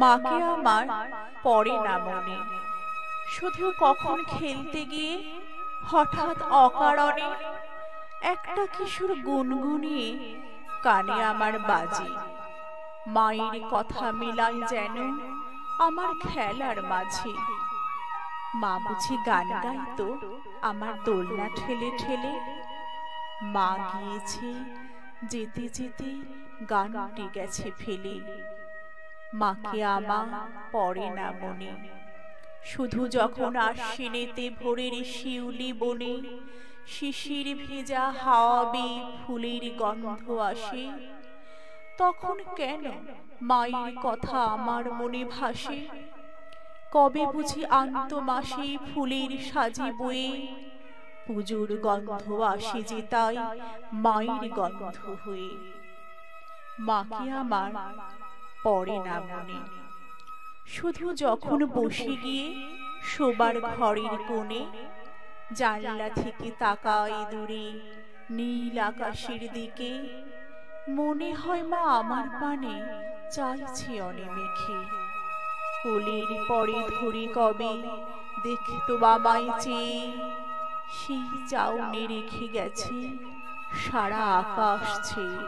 মাকে আমার পড়ে না মনে, শুধু কখন খেলতে গিয়ে হঠাৎ অকারণে একটা কিশোর গুনগুনিয়ে কানে আমার বাজে। মায়ের কথা মিলাই যেন আমার খেলার মাঝে। মা বুঝি গান গাইতো আমার দোলনা ঠেলে ঠেলে। মা গিয়েছে যেতে যেতে গানটি গেছে ফেলে। মাকে আমার পড়ে না মনে, শুধু যখন আশ্বিনেতে ভোরের শিউলি বনে শিশির ভেজা হাওয়াবে ফুলের গন্ধ আসে, তখন কেন মায়ের কথা আমার মনে ভাসে। কবে বুঝি আন্ত মাসে ফুলের সাজি বয়ে পুজোর গন্ধ আসে যে তাই মায়ের গন্ধ হয়ে। মাকে আমার পড়ে না মনে, শুধু যখন বসে গিয়ে শোবার ঘরের কোণে জানলা থেকে তাকাই দূরে নীল আকাশের দিকে, মনে হয় মা আমার পানে চাইছে অনেমেখে। কোলের পরে ধরে কবে দেখতো বাবাই চেয়ে, সেই চাউনি রেখে গেছে সারা আকাশ ছেয়ে।